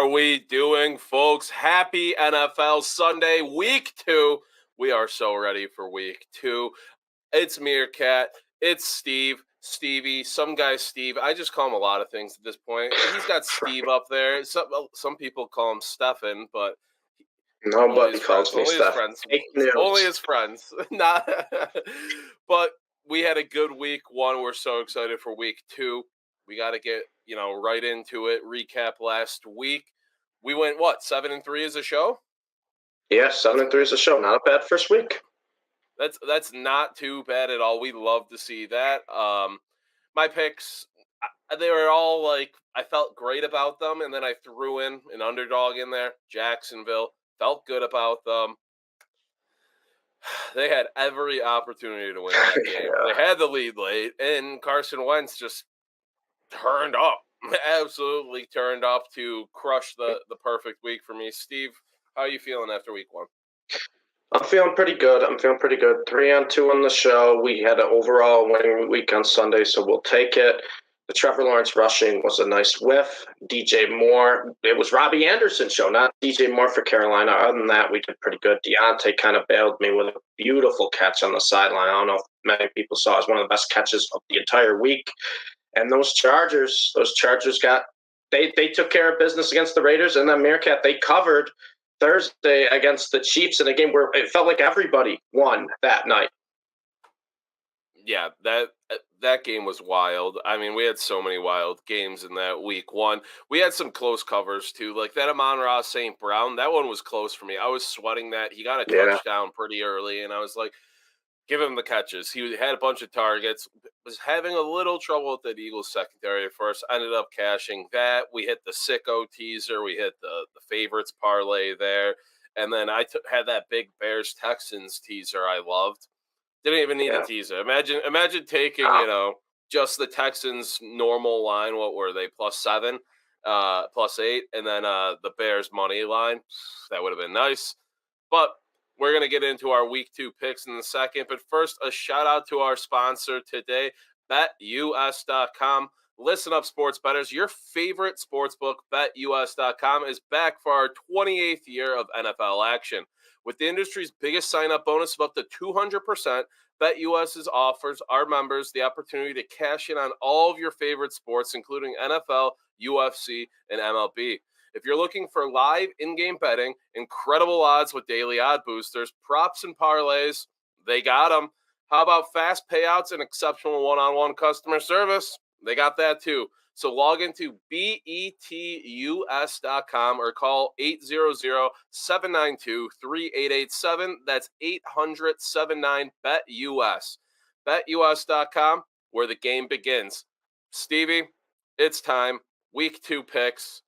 are we doing, folks? Happy NFL Sunday, week 2. We are so ready for week 2. It's MereKat. It's Stevie. Some guy Steve. I just call him a lot of things at this point. He's got Steve up there. Some people call him Stefan, but nobody calls me Stefan. Only his friends. Not. But we had a good week 1. We're so excited for week 2. We got to get right into it. Recap last week. We went 7-3 as a show. Yeah, 7-3 as a show. Not a bad first week. That's not too bad at all. We love to see that. My picks, they were all I felt great about them, and then I threw in an underdog in there, Jacksonville. Felt good about them. They had every opportunity to win that game. Yeah. They had the lead late, and Carson Wentz just turned up. Absolutely turned up to crush the perfect week for me. Steve, how are you feeling after week 1? I'm feeling pretty good. 3-2 on the show. We had an overall winning week on Sunday, so we'll take it. The Trevor Lawrence rushing was a nice whiff. DJ Moore, it was Robbie Anderson's show, not DJ Moore for Carolina. Other than that, we did pretty good. Deontay kind of bailed me with a beautiful catch on the sideline. I don't know if many people saw it. It was one of the best catches of the entire week. And those Chargers they took care of business against the Raiders, and then MereKat, they covered Thursday against the Chiefs in a game where it felt like everybody won that night. Yeah, that game was wild. I mean, we had so many wild games in that week 1. We had some close covers, too. Like that Amon-Ra St. Brown, that one was close for me. I was sweating that. He got a touchdown pretty early, and I was like, give him the catches. He had a bunch of targets. Was having a little trouble with that Eagles secondary at first. Ended up cashing that. We hit the sicko teaser. We hit the favorites parlay there. And then I had that big Bears-Texans teaser I loved. Didn't even need a teaser. Imagine taking, just the Texans' normal line. What were they, +7, +8, and then the Bears' money line. That would have been nice. But we're going to get into our week 2 picks in a second. But first, a shout-out to our sponsor today, BetUS.com. Listen up, sports bettors. Your favorite sportsbook, BetUS.com, is back for our 28th year of NFL action. With the industry's biggest sign-up bonus of up to 200%, BetUS offers our members the opportunity to cash in on all of your favorite sports, including NFL, UFC, and MLB. If you're looking for live in-game betting, incredible odds with daily odd boosters, props and parlays, they got them. How about fast payouts and exceptional one-on-one customer service? They got that too. So log into betus.com or call 800-792-3887. That's 800-79-BET-US. BetUS.com, where the game begins. Stevie, it's time. Week 2 picks.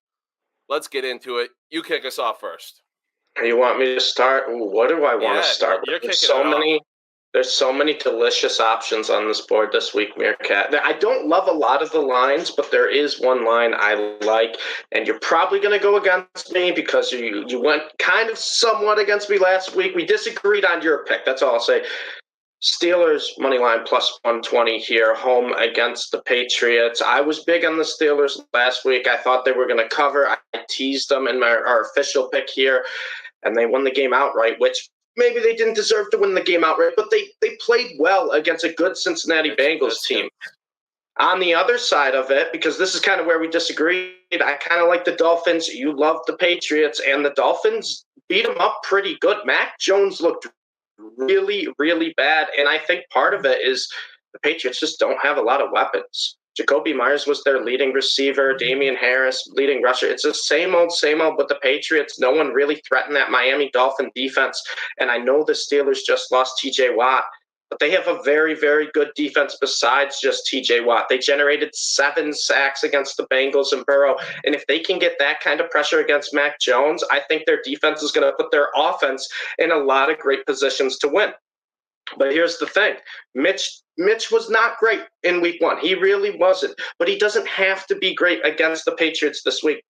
Let's get into it. You kick us off first. You want me to start? What do I want to start with? There's so many delicious options on this board this week, MereKat. I don't love a lot of the lines, but there is one line I like, and you're probably going to go against me because you went kind of somewhat against me last week. We disagreed on your pick. That's all I'll say. Steelers money line +120 here, home against the Patriots. I was big on the Steelers last week. I thought they were going to cover. I teased them in our official pick here, and they won the game outright, which maybe they didn't deserve to win the game outright, but they played well against a good Cincinnati Bengals team. On the other side of it, because this is kind of where we disagreed, I kind of like the Dolphins. You love the Patriots, and the Dolphins beat them up pretty good. Mac Jones looked really, really bad, and I think part of it is the Patriots just don't have a lot of weapons. Jacoby Myers was their leading receiver, Damian Harris, leading rusher. It's the same old with the Patriots. No one really threatened that Miami Dolphin defense, and I know the Steelers just lost TJ Watt, but they have a very, very good defense besides just TJ Watt. They generated 7 sacks against the Bengals and Burrow, and if they can get that kind of pressure against Mac Jones, I think their defense is going to put their offense in a lot of great positions to win. But here's the thing. Mitch was not great in week 1. He really wasn't. But he doesn't have to be great against the Patriots this week.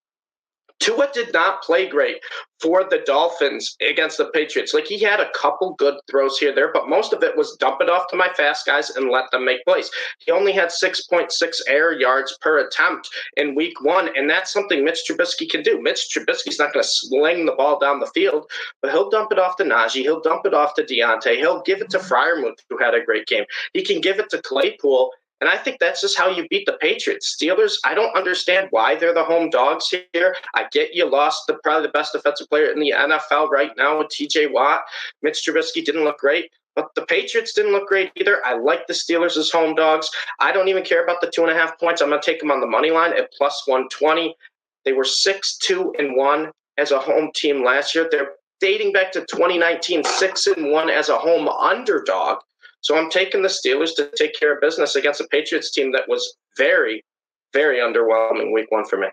Tua did not play great for the Dolphins against the Patriots. Like, he had a couple good throws here there, but most of it was dump it off to my fast guys and let them make plays. He only had 6.6 air yards per attempt in week 1, and that's something Mitch Trubisky can do. Mitch Trubisky's not going to sling the ball down the field, but he'll dump it off to Najee. He'll dump it off to Deontay. He'll give it to Freiermuth, who had a great game. He can give it to Claypool. And I think that's just how you beat the Patriots. Steelers, I don't understand why they're the home dogs here. I get you lost probably the best defensive player in the NFL right now with TJ Watt. Mitch Trubisky didn't look great, but the Patriots didn't look great either. I like the Steelers as home dogs. I don't even care about the 2.5 points. I'm going to take them on the money line at plus 120. They were 6-2-1 as a home team last year. They're dating back to 2019, 6-1 as a home underdog. So I'm taking the Steelers to take care of business against a Patriots team that was very, very underwhelming week 1 for me.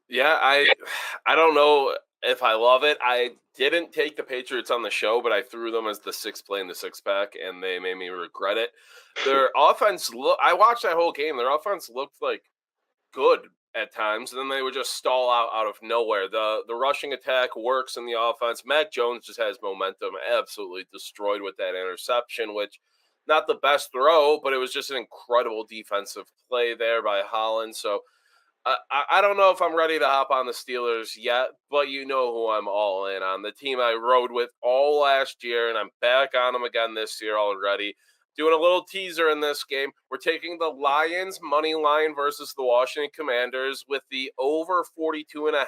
Yeah, I don't know if I love it. I didn't take the Patriots on the show, but I threw them as the 6th play in the 6-pack, and they made me regret it. Their offense, I watched that whole game. Their offense looked like good at times, and then they would just stall out of nowhere. The rushing attack works in the offense. Mac Jones just has momentum, absolutely destroyed with that interception, which not the best throw, but it was just an incredible defensive play there by Holland. So I don't know if I'm ready to hop on the Steelers yet, but you know who I'm all in on. The team I rode with all last year, and I'm back on them again this year already. Doing a little teaser in this game. We're taking the Lions money line versus the Washington Commanders with the over 42.5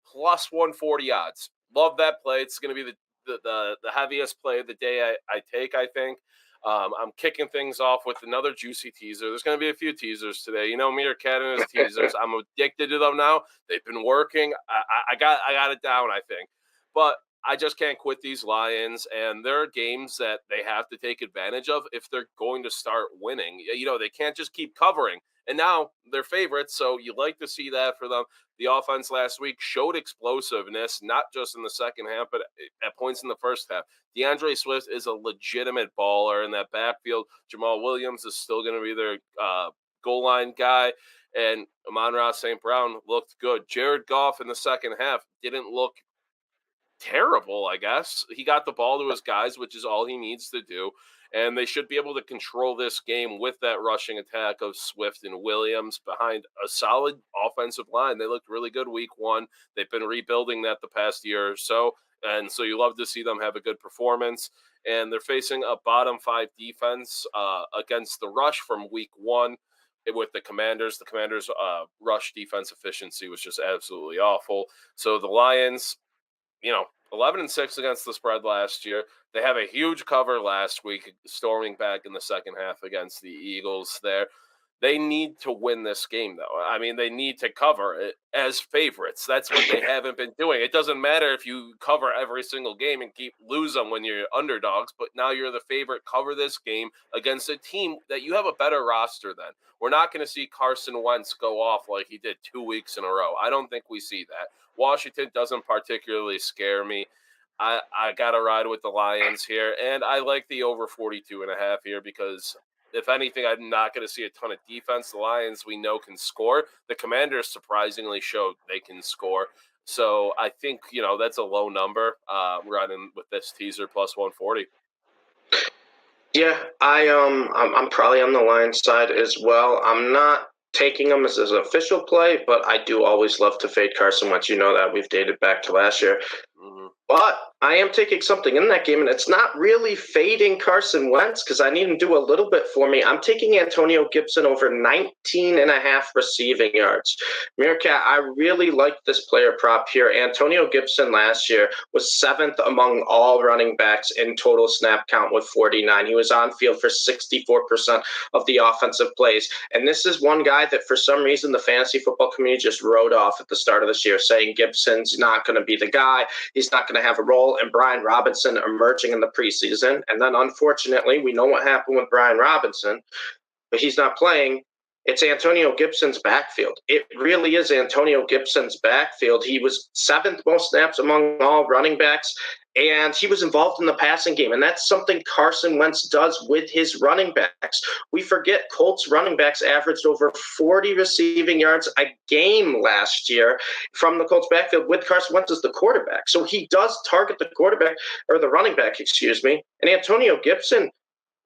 plus 140 odds. Love that play. It's going to be the heaviest play of the day I take, I think. I'm kicking things off with another juicy teaser. There's going to be a few teasers today. You know, MereKat and his teasers. I'm addicted to them now. They've been working. I got it down, I think. But I just can't quit these Lions, and there are games that they have to take advantage of if they're going to start winning. You know, they can't just keep covering. And now they're favorites, so you like to see that for them. The offense last week showed explosiveness, not just in the second half, but at points in the first half. DeAndre Swift is a legitimate baller in that backfield. Jamal Williams is still going to be their goal line guy. And Amon-Ra St. Brown looked good. Jared Goff in the second half didn't look terrible, I guess. He got the ball to his guys, which is all he needs to do. And they should be able to control this game with that rushing attack of Swift and Williams behind a solid offensive line. They looked really good week 1. They've been rebuilding that the past year or so. And so you love to see them have a good performance. And they're facing a bottom 5 defense against the rush from week 1 with the Commanders. The Commanders' rush defense efficiency was just absolutely awful. So the Lions, 11-6 against the spread last year. They have a huge cover last week, storming back in the second half against the Eagles there. They need to win this game, though. I mean, they need to cover it as favorites. That's what they haven't been doing. It doesn't matter if you cover every single game and lose them when you're underdogs, but now you're the favorite. Cover this game against a team that you have a better roster than. We're not going to see Carson Wentz go off like he did 2 weeks in a row. I don't think we see that. Washington doesn't particularly scare me. I got to ride with the Lions here, and I like the over 42.5 here because if anything, I'm not going to see a ton of defense. The Lions, we know, can score. The Commanders surprisingly showed they can score. So I think, that's a low number. Riding with this teaser plus 140. Yeah, I'm probably on the Lions side as well. I'm not taking them as an official play, but I do always love to fade Carson Wentz. You know that. We've dated back to last year. Mm-hmm. But I am taking something in that game, and it's not really fading Carson Wentz because I need him to do a little bit for me. I'm taking Antonio Gibson over 19.5 receiving yards. MereKat, I really like this player prop here. Antonio Gibson last year was 7th among all running backs in total snap count with 49. He was on field for 64% of the offensive plays. And this is one guy that for some reason the fantasy football community just wrote off at the start of this year, saying Gibson's not going to be the guy. He's not going to have a role. And Brian Robinson emerging in the preseason. And then, unfortunately, we know what happened with Brian Robinson, but he's not playing. It's Antonio Gibson's backfield. It really is Antonio Gibson's backfield. He was 7th most snaps among all running backs and he was involved in the passing game. And that's something Carson Wentz does with his running backs. We forget Colts running backs averaged over 40 receiving yards a game last year from the Colts backfield with Carson Wentz as the quarterback. So he does target the quarterback, or the running back, excuse me. And Antonio Gibson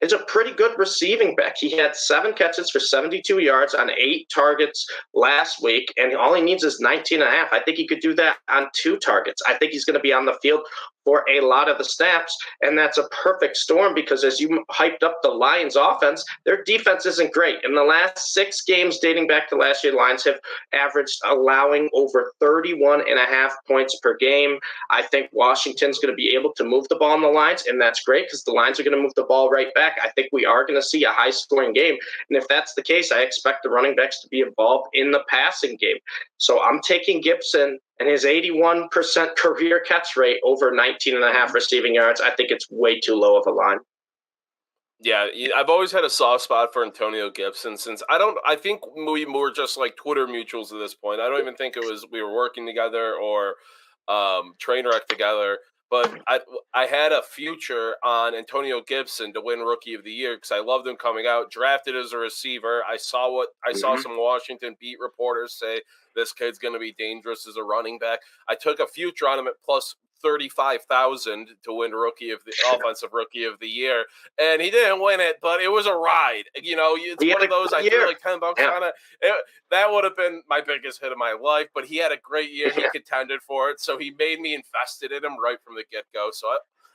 is a pretty good receiving back. He had 7 catches for 72 yards on 8 targets last week, and all he needs is 19 and a half. I think he could do that on 2 targets. I think he's going to be on the field for a lot of the snaps, and that's a perfect storm because as you hyped up the Lions offense, their defense isn't great. In the last 6 games dating back to last year, the Lions have averaged allowing over 31 and a half points per game. I think Washington's going to be able to move the ball on the Lions, and that's great because the Lions are going to move the ball right back. I think we are going to see a high-scoring game, and if that's the case, I expect the running backs to be involved in the passing game. So I'm taking Gibson and his 81% career catch rate over 19 and a half receiving yards. I think it's way too low of a line. Yeah, I've always had a soft spot for Antonio Gibson since I think we were just like Twitter mutuals at this point. I don't even think it was we were working together or train wreck together. But I had a future on Antonio Gibson to win Rookie of the Year because I loved him coming out, drafted as a receiver. I saw some Washington beat reporters say this kid's going to be dangerous as a running back. I took a future on him at plus 35,000 to win offensive Rookie of the Year, and he didn't win it, but it was a ride. It's one of those I threw like $10 on it. That would have been my biggest hit of my life, but he had a great year. He contended for it, so he made me invested in him right from the get-go. So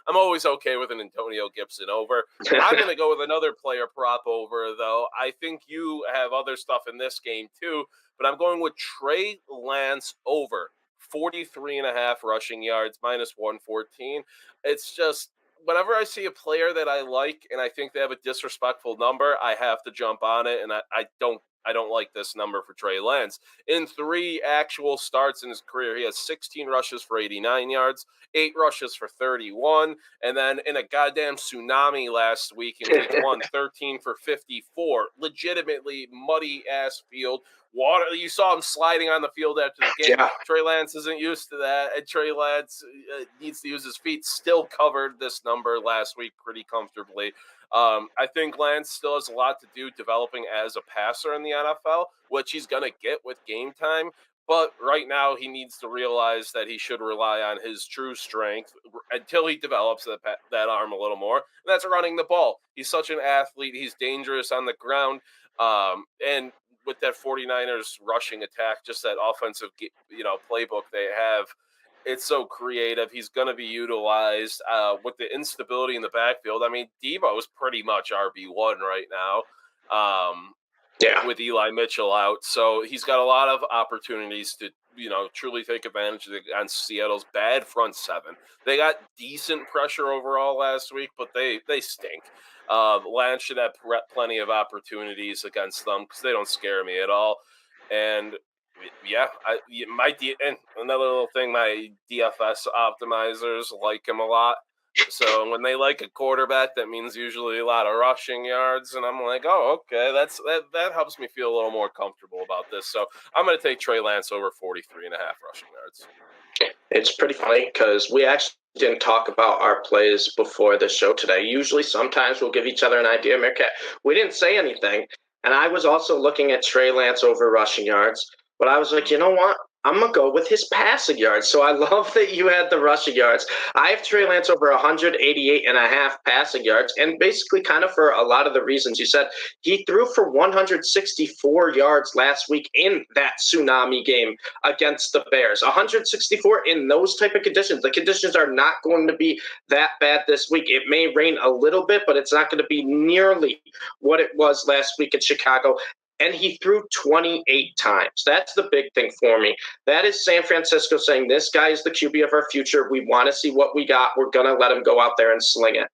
I'm always okay with an Antonio Gibson over. I'm going to go with another player prop over, though. I think you have other stuff in this game, too, but I'm going with Trey Lance over 43 and a half rushing yards, minus 114. It's just whenever I see a player that I like and I think they have a disrespectful number, I have to jump on it, and I don't like this number for Trey Lance. In 3 actual starts in his career, he has 16 rushes for 89 yards, 8 rushes for 31, and then in a goddamn tsunami last week in week 1, 13 for 54. Legitimately muddy-ass field. Water. You saw him sliding on the field after the game. Yeah. Trey Lance isn't used to that, and Trey Lance needs to use his feet. Still covered this number last week pretty comfortably. I think Lance still has a lot to do developing as a passer in the NFL, which he's going to get with game time. But right now, he needs to realize that he should rely on his true strength until he develops that arm a little more. And that's running the ball. He's such an athlete. He's dangerous on the ground. And with that 49ers rushing attack, just that offensive, playbook they have, it's so creative. He's going to be utilized with the instability in the backfield. I mean, Debo is pretty much RB1 right now. With Eli Mitchell out. So he's got a lot of opportunities to, truly take advantage on Seattle's bad front 7. They got decent pressure overall last week, but they stink. Lance should have plenty of opportunities against them because they don't scare me at all. And and another little thing, my DFS optimizers like him a lot. So when they like a quarterback, that means usually a lot of rushing yards, and I'm like, oh, okay, that helps me feel a little more comfortable about this. So I'm going to take Trey Lance over 43 and a half rushing yards. It's pretty funny because we actually didn't talk about our plays before the show today. Usually, sometimes we'll give each other an idea. MereKat, we didn't say anything, and I was also looking at Trey Lance over rushing yards, but I was like, you know what? I'm going to go with his passing yards. So I love that you had the rushing yards. I have Trey Lance over 188 and a half passing yards. And basically kind of for a lot of the reasons you said, he threw for 164 yards last week in that tsunami game against the Bears. 164 in those type of conditions. The conditions are not going to be that bad this week. It may rain a little bit, but it's not going to be nearly what it was last week in Chicago. And he threw 28 times. That's the big thing for me. That is San Francisco saying, this guy is the QB of our future. We want to see what we got. We're going to let him go out there and sling it.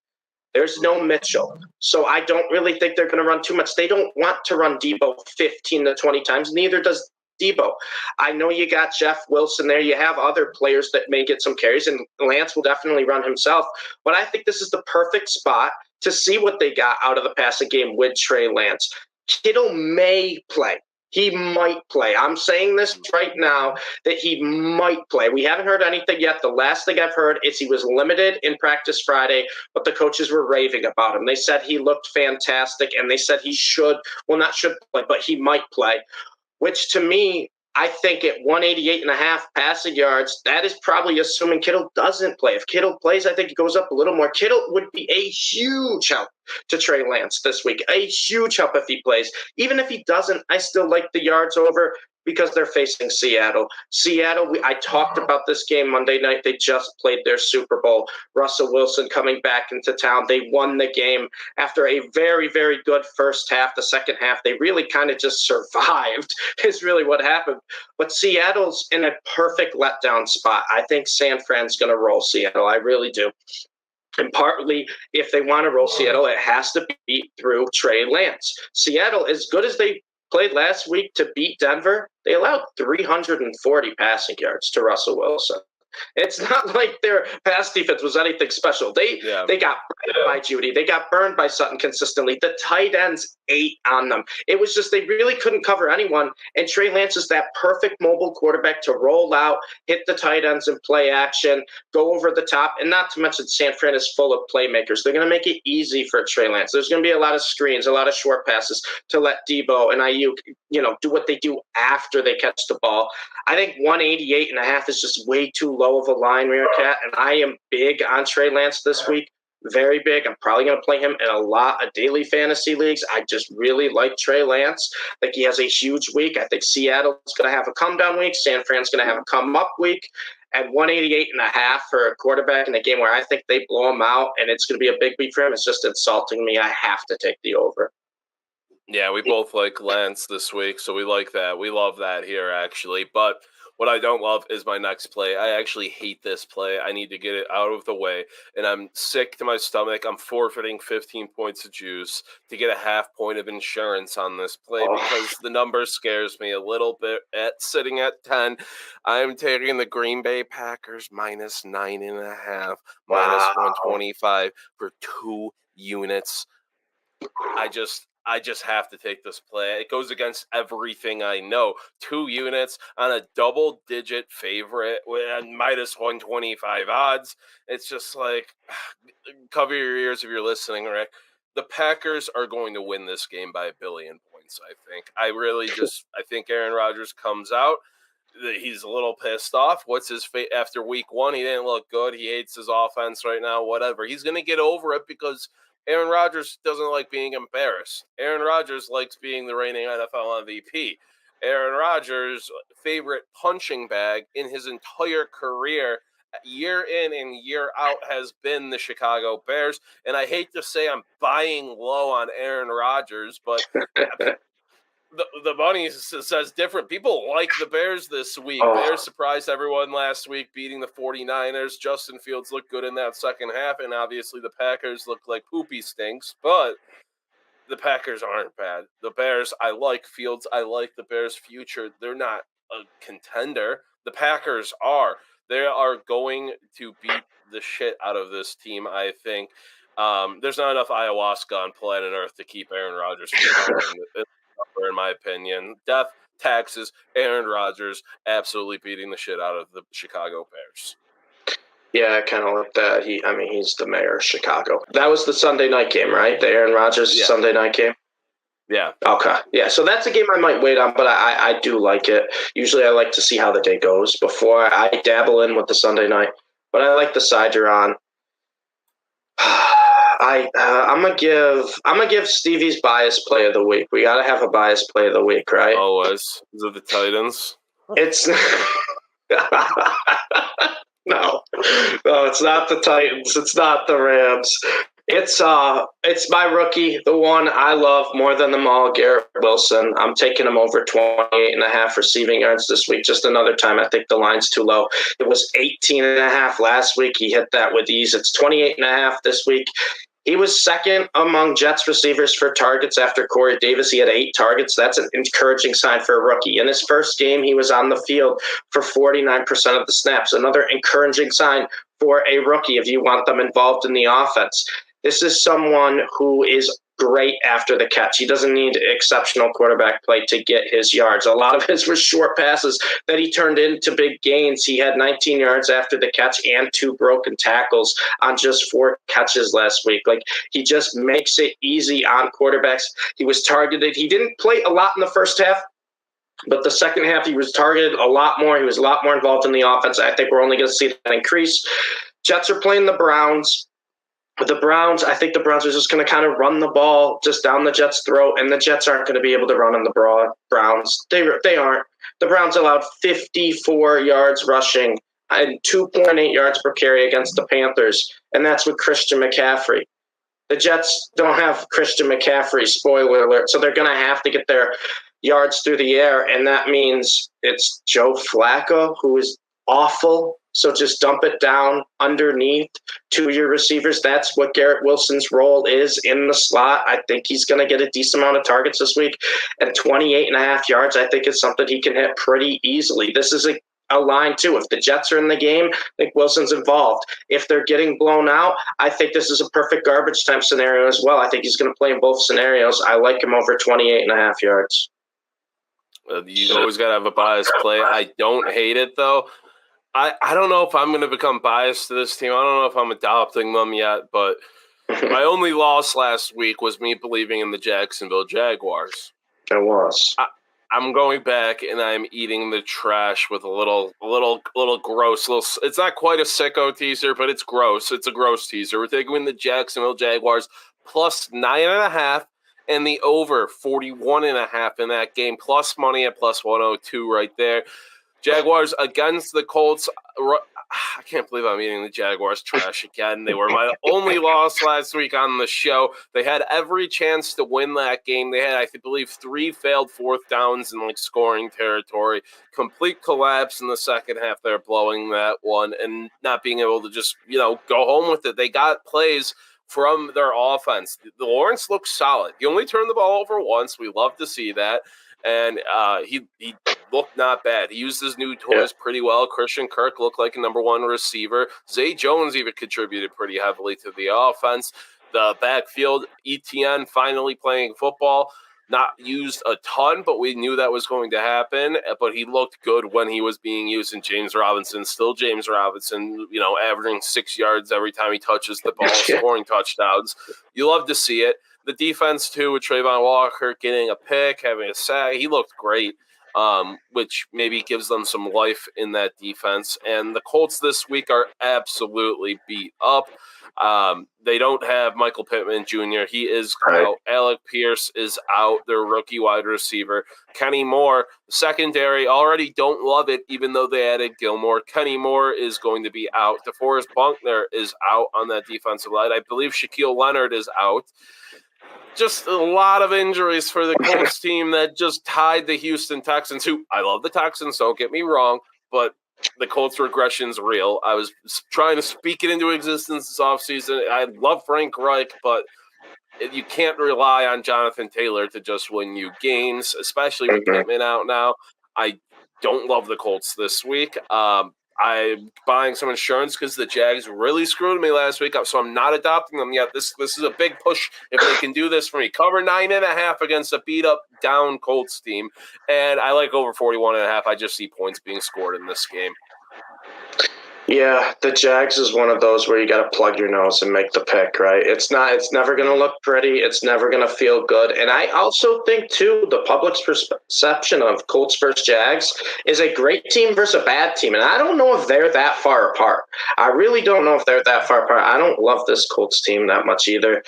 There's no Mitchell. So I don't really think they're going to run too much. They don't want to run Debo 15 to 20 times. Neither does Debo. I know you got Jeff Wilson there. You have other players that may get some carries, and Lance will definitely run himself. But I think this is the perfect spot to see what they got out of the passing game with Trey Lance. Kittle may play. He might play. I'm saying this right now that he might play. We haven't heard anything yet. The last thing I've heard is he was limited in practice Friday, but the coaches were raving about him. They said he looked fantastic, and they said he not should play, but he might play, which to me, I think at 188.5 passing yards, that is probably assuming Kittle doesn't play. If Kittle plays, I think it goes up a little more. Kittle would be a huge help to Trey Lance this week. A huge help if he plays. Even if he doesn't, I still like the yards over because they're facing Seattle. I talked about this game Monday night. They just played their Super Bowl. Russell Wilson coming back into town. They won the game after a very, very good first half. The second half, they really kind of just survived is really what happened. But Seattle's in a perfect letdown spot. I think San Fran's going to roll Seattle. I really do. And partly, if they want to roll Seattle, it has to be through Trey Lance. Seattle, as good as they played last week to beat Denver, they allowed 340 passing yards to Russell Wilson. It's not like their pass defense was anything special. They got burned by Judy. They got burned by Sutton consistently. The tight ends ate on them. It was just they really couldn't cover anyone. And Trey Lance is that perfect mobile quarterback to roll out, hit the tight ends and play action, go over the top. And not to mention San Fran is full of playmakers. They're going to make it easy for Trey Lance. There's going to be a lot of screens, a lot of short passes to let Debo and Ayuk, do what they do after they catch the ball. I think 188.5 is just way too low of a line, MereKat, and I am big on Trey Lance this week. Very big. I'm probably going to play him in a lot of daily fantasy leagues. I just really like Trey Lance. I think he has a huge week. I think Seattle's going to have a come-down week. San Fran's going to have a come-up week. At 188.5 for a quarterback in a game where I think they blow him out and it's going to be a big week for him, it's just insulting me. I have to take the over. Yeah, we both like Lance this week, so we like that. We love that here, actually. But what I don't love is my next play. I actually hate this play. I need to get it out of the way, and I'm sick to my stomach. I'm forfeiting 15 points of juice to get a half point of insurance on this play because the number scares me a little bit. Sitting at 10, I'm taking the Green Bay Packers minus 9.5, minus 125 for 2 units. I just have to take this play. It goes against everything I know. 2 units on a double-digit favorite with minus 125 odds. It's just like, cover your ears if you're listening, Rick. The Packers are going to win this game by 1 billion points, I think. I think Aaron Rodgers comes out. He's a little pissed off. What's his fate after week 1? He didn't look good. He hates his offense right now, whatever. He's going to get over it because Aaron Rodgers doesn't like being embarrassed. Aaron Rodgers likes being the reigning NFL MVP. Aaron Rodgers' favorite punching bag in his entire career, year in and year out, has been the Chicago Bears. And I hate to say I'm buying low on Aaron Rodgers, but the money says different. People like the Bears this week. Bears surprised everyone last week, beating the 49ers. Justin Fields looked good in that second half, and obviously the Packers look like poopy stinks, but the Packers aren't bad. The Bears, I like Fields. I like the Bears' future. They're not a contender. The Packers are. They are going to beat the shit out of this team, I think. There's not enough ayahuasca on planet Earth to keep Aaron Rodgers from in my opinion. Death, taxes, Aaron Rodgers absolutely beating the shit out of the Chicago Bears. Yeah, I kind of like that. He's the mayor of Chicago. That was the Sunday night game, right? The Aaron Rodgers Sunday night game? Yeah. Okay. Yeah, so that's a game I might wait on, but I do like it. Usually I like to see how the day goes before I dabble in with the Sunday night. But I like the side you're on. I'm gonna give Stevie's bias play of the week. We gotta have a bias play of the week, right? Always. Is it the Titans? It's no, it's not the Titans. It's not the Rams. It's my rookie, the one I love more than them all, Garrett Wilson. I'm taking him over 28.5 receiving yards this week. Just another time, I think the line's too low. It was 18.5 last week. He hit that with ease. It's 28.5 this week. He was second among Jets receivers for targets after Corey Davis. He had 8 targets. That's an encouraging sign for a rookie. In his first game, he was on the field for 49% of the snaps. Another encouraging sign for a rookie if you want them involved in the offense. This is someone who is great after the catch. He doesn't need exceptional quarterback play to get his yards. A lot of his were short passes that he turned into big gains. He had 19 yards after the catch and 2 broken tackles on just 4 catches last week. Like, he just makes it easy on quarterbacks. He was targeted. He didn't play a lot in the first half, but the second half he was targeted a lot more. He was a lot more involved in the offense. I think we're only going to see that increase. Jets are playing the Browns. The Browns, I think the Browns are just going to kind of run the ball just down the Jets' throat, and the Jets aren't going to be able to run on the Browns. They aren't. The Browns allowed 54 yards rushing and 2.8 yards per carry against the Panthers, and that's with Christian McCaffrey. The Jets don't have Christian McCaffrey, spoiler alert, so they're going to have to get their yards through the air, and that means it's Joe Flacco, who is awful. So just dump it down underneath to your receivers. That's what Garrett Wilson's role is in the slot. I think he's going to get a decent amount of targets this week. And 28.5 yards, I think, is something he can hit pretty easily. This is a line, too. If the Jets are in the game, I think Wilson's involved. If they're getting blown out, I think this is a perfect garbage time scenario as well. I think he's going to play in both scenarios. I like him over 28.5 yards. You always got to have a biased play. I don't hate it, though. I don't know if I'm going to become biased to this team. I don't know if I'm adopting them yet, but my only loss last week was me believing in the Jacksonville Jaguars. It was. I'm going back and I'm eating the trash with a little gross. It's not quite a sicko teaser, but it's gross. It's a gross teaser. We're taking the Jacksonville Jaguars plus 9.5 and the over 41.5 in that game, plus money at plus 102 right there. Jaguars against the Colts. I can't believe I'm eating the Jaguars trash again. They were my only loss last week on the show. They had every chance to win that game. They had, I believe, 3 failed 4th downs in scoring territory. Complete collapse in the second half. They're blowing that one and not being able to just, go home with it. They got plays from their offense. Lawrence looks solid. He only turned the ball over once. We love to see that. And he looked not bad. He used his new toys pretty well. Christian Kirk looked like a number 1 receiver. Zay Jones even contributed pretty heavily to the offense. The backfield, ETN finally playing football. Not used a ton, but we knew that was going to happen. But he looked good when he was being used. And James Robinson, still James Robinson, averaging 6 yards every time he touches the ball, scoring touchdowns. You love to see it. The defense, too, with Trayvon Walker getting a pick, having a sack, he looked great, which maybe gives them some life in that defense. And the Colts this week are absolutely beat up. They don't have Michael Pittman Jr. He is out. Alec Pierce is out, their rookie wide receiver. Kenny Moore, the secondary, already don't love it, even though they added Gilmore. Kenny Moore is going to be out. DeForest Buckner is out on that defensive line. I believe Shaquille Leonard is out. Just a lot of injuries for the Colts team that just tied the Houston Texans, who I love the Texans, don't get me wrong, but the Colts regression's real. I was trying to speak it into existence this offseason. I love Frank Reich, but you can't rely on Jonathan Taylor to just win you games, especially with Pittman out now. I don't love the Colts this week. I'm buying some insurance because the Jags really screwed me last week, so I'm not adopting them yet. This is a big push if they can do this for me. Cover 9.5 against a beat-up, down Colts team, and I like over 41.5. I just see points being scored in this game. Yeah, the Jags is one of those where you got to plug your nose and make the pick, right? It's never going to look pretty. It's never going to feel good. And I also think, too, the public's perception of Colts versus Jags is a great team versus a bad team. And I don't know if they're that far apart. I really don't know if they're that far apart. I don't love this Colts team that much either.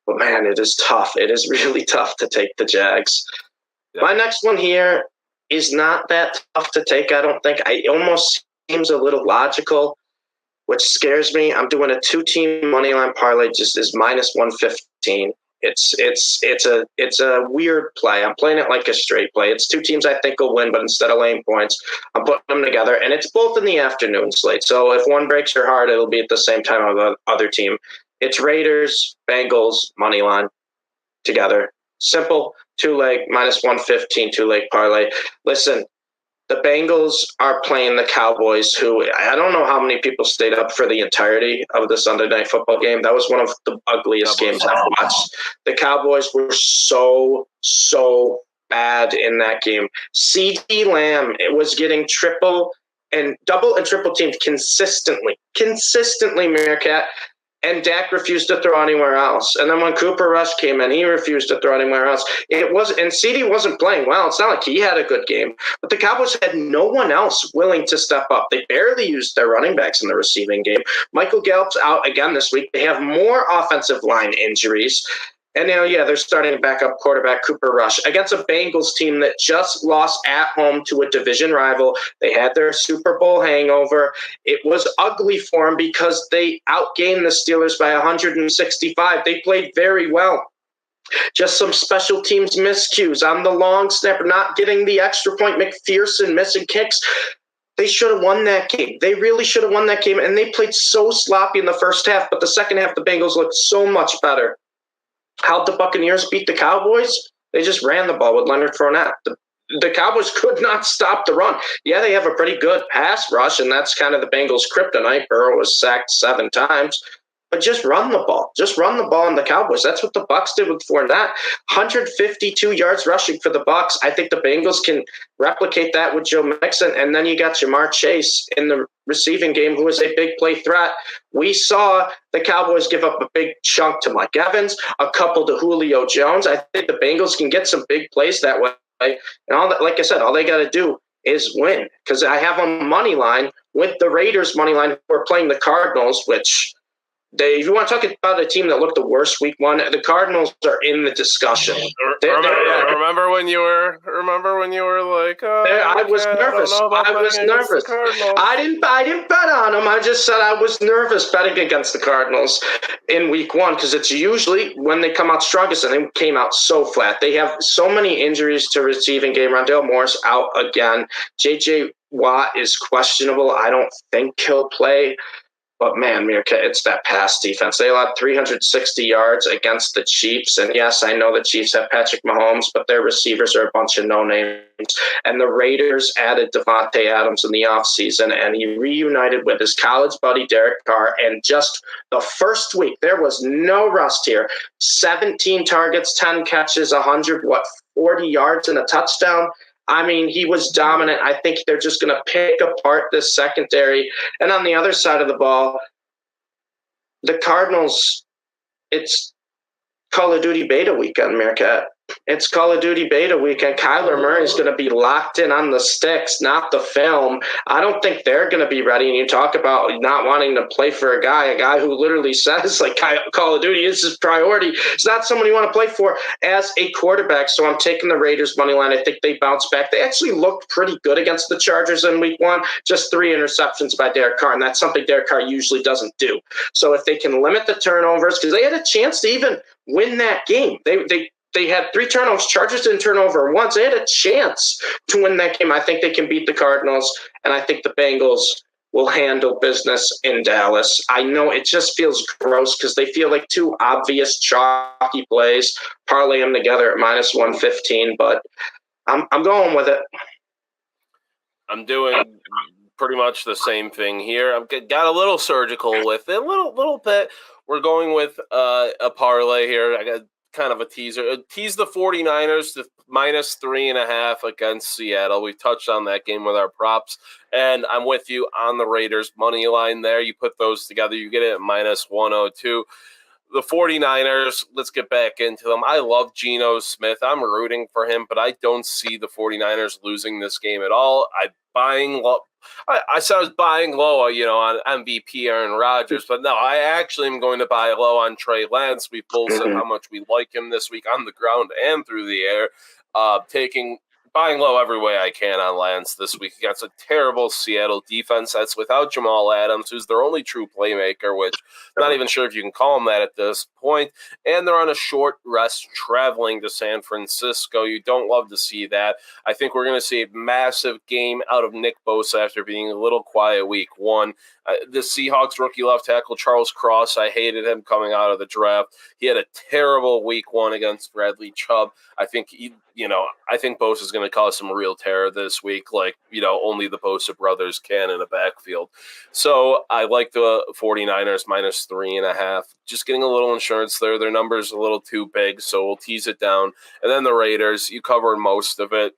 But, man, it is tough. It is really tough to take the Jags. Yeah. My next one here is not that tough to take, I don't think. I almost seems a little logical, which scares me. I'm doing a 2-team moneyline parlay, just is minus 115. It's a weird play. I'm playing it like a straight play. It's 2 teams I think will win, but instead of laying points, I'm putting them together, and it's both in the afternoon slate. So if one breaks your heart, it'll be at the same time of the other team. It's Raiders, Bengals, moneyline together. Simple 2-leg minus 115 2-leg parlay. Listen. The Bengals are playing the Cowboys, who I don't know how many people stayed up for the entirety of the Sunday Night Football game. That was one of the ugliest games I've watched. The Cowboys were so bad in that game. CeeDee Lamb was getting double and triple teamed consistently, MereKat. And Dak refused to throw anywhere else. And then when Cooper Rush came in, he refused to throw anywhere else. And CeeDee wasn't playing well. It's not like he had a good game, but the Cowboys had no one else willing to step up. They barely used their running backs in the receiving game. Michael Gallup's out again this week. They have more offensive line injuries. And now, they're starting backup quarterback Cooper Rush against a Bengals team that just lost at home to a division rival. They had their Super Bowl hangover. It was ugly for them because they outgained the Steelers by 165. They played very well. Just some special teams miscues on the long snapper, not getting the extra point, McPherson missing kicks. They should have won that game. They really should have won that game, and they played so sloppy in the first half, but the second half, the Bengals looked so much better. How'd the Buccaneers beat the Cowboys? They just ran the ball with Leonard Fournette. The Cowboys could not stop the run. Yeah, they have a pretty good pass rush, and that's kind of the Bengals' kryptonite. Burrow was sacked 7 times. But just run the ball. Just run the ball on the Cowboys. That's what the Bucs did with Fournette. 152 yards rushing for the Bucs. I think the Bengals can replicate that with Joe Mixon. And then you got Jamar Chase in the receiving game, who is a big play threat. We saw the Cowboys give up a big chunk to Mike Evans, a couple to Julio Jones. I think the Bengals can get some big plays that way. And all that, like I said, all they got to do is win. Because I have a money line with the Raiders money line who are playing the Cardinals, which – if you want to talk about a team that looked the worst week 1, the Cardinals are in the discussion. Remember when you were like, I was nervous. I didn't bet on them. I just said I was nervous betting against the Cardinals in week 1 because it's usually when they come out strongest, and they came out so flat. They have so many injuries to receiving game. Rondale Moore's out again. J.J. Watt is questionable. I don't think he'll play. But, man, MereKat, it's that pass defense. They allowed 360 yards against the Chiefs. And, yes, I know the Chiefs have Patrick Mahomes, but their receivers are a bunch of no-names. And the Raiders added Devontae Adams in the offseason, and he reunited with his college buddy Derek Carr. And just the first week, there was no rust here. 17 targets, 10 catches, 40 yards and a touchdown. I mean, he was dominant. I think they're just going to pick apart this secondary. And on the other side of the ball, the Cardinals, it's Call of Duty beta weekend, MereKat. It's Call of Duty beta weekend. Kyler Murray's going to be locked in on the sticks, not the film. I don't think they're going to be ready. And you talk about not wanting to play for a guy who literally says, like, Call of Duty is his priority. It's not someone you want to play for as a quarterback. So I'm taking the Raiders money line. I think they bounce back. They actually looked pretty good against the Chargers in week 1. Just 3 interceptions by Derek Carr, and that's something Derek Carr usually doesn't do. So if they can limit the turnovers, because they had a chance to even win that game. They had 3 turnovers. Chargers didn't turn over once. They had a chance to win that game. I think they can beat the Cardinals, and I think the Bengals will handle business in Dallas. I know it just feels gross because they feel like 2 obvious chalky plays. Parlay them together at -115, but I'm going with it. I'm doing pretty much the same thing here. I've got a little surgical with it, a little bit. We're going with a parlay here. I got kind of a teaser. Tease the 49ers to -3.5 against Seattle. We touched on that game with our props, and I'm with you on the Raiders money line there. You put those together, you get it at -102. The 49ers, let's get back into them. I love Geno Smith. I'm rooting for him, but I don't see the 49ers losing this game at all. I said I was buying low, on MVP Aaron Rodgers, but no, I actually am going to buy low on Trey Lance. We both said how much we like him this week on the ground and through the air. Buying low every way I can on Lance this week against a terrible Seattle defense that's without Jamal Adams, who's their only true playmaker, which I'm not even sure if you can call him that at this point. And they're on a short rest traveling to San Francisco. You don't love to see that. I think we're going to see a massive game out of Nick Bosa after being a little quiet week 1. The Seahawks rookie left tackle Charles Cross, I hated him coming out of the draft. He had a terrible week 1 against Bradley Chubb. I think Bosa is going to to cause some real terror this week, like, only the Bosa brothers can in a backfield. So I like the 49ers minus 3.5. Just getting a little insurance there. Their number's a little too big, so we'll tease it down. And then the Raiders, you covered most of it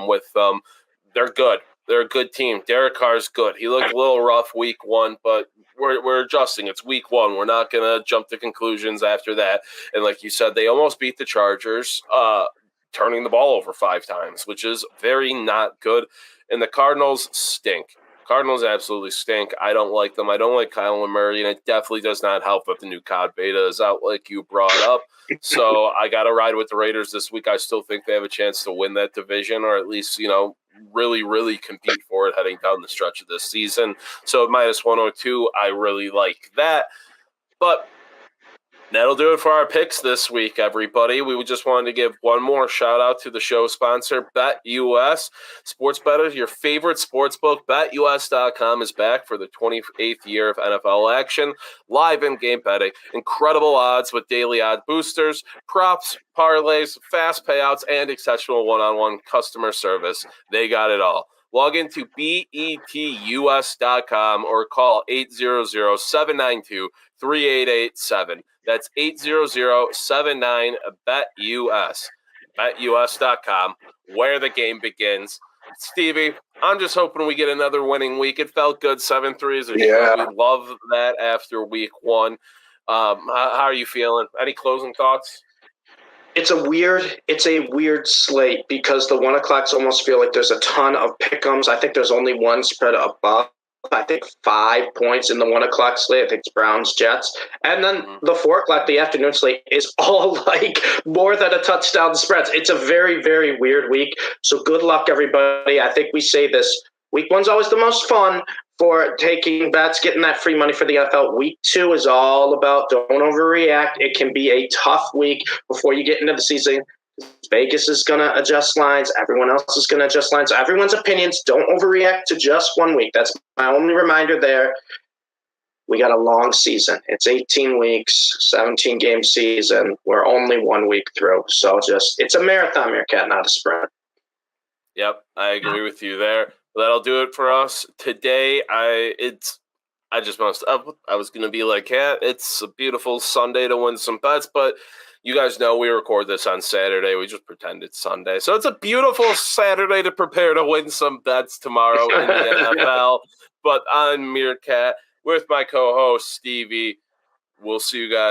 with them. They're good. They're a good team. Derek Carr's good. He looked a little rough week 1, but we're adjusting. It's week 1. We're not going to jump to conclusions after that. And like you said, they almost beat the Chargers, turning the ball over 5 times, which is very not good. And the Cardinals stink. Cardinals absolutely stink. I don't like them. I don't like Kyler Murray, and it definitely does not help that the new COD beta is out like you brought up. So I got to ride with the Raiders this week. I still think they have a chance to win that division, or at least, really, really compete for it heading down the stretch of this season. So minus 102, I really like that. But that'll do it for our picks this week, everybody. We just wanted to give one more shout out to the show sponsor, BetUS. Sports bettors, your favorite sportsbook, BetUS.com is back for the 28th year of NFL action. Live in-game betting, incredible odds with daily odd boosters, props, parlays, fast payouts, and exceptional one-on-one customer service. They got it all. Log into betus.com or call 800-792-3887. That's 800-79-BET-US. BetUS.com, where the game begins. Stevie, I'm just hoping we get another winning week. It felt good, 7-3 as a show. We love that after week 1. How are you feeling? Any closing thoughts? It's a weird slate because the 1 o'clocks almost feel like there's a ton of pick'ems. I think there's only one spread above. I think 5 points in the 1 o'clock slate. I think it's Browns, Jets. And then the 4 o'clock, the afternoon slate is all like more than a touchdown spreads. It's a very, very weird week. So good luck, everybody. I think we say this. Week 1's always the most fun for taking bets, getting that free money for the NFL. Week 2 is all about don't overreact. It can be a tough week before you get into the season. Vegas is going to adjust lines. Everyone else is going to adjust lines. Everyone's opinions. Don't overreact to just 1 week. That's my only reminder there. We got a long season. It's 18 weeks, 17-game season. We're only 1 week through. So it's a marathon, MereKat, not a sprint. Yep, I agree with you there. That'll do it for us today. I was going to be like, yeah, it's a beautiful Sunday to win some bets, but you guys know we record this on Saturday. We just pretend it's Sunday. So it's a beautiful Saturday to prepare to win some bets tomorrow in the NFL. But I'm MereKat with my co-host, Stevie. We'll see you guys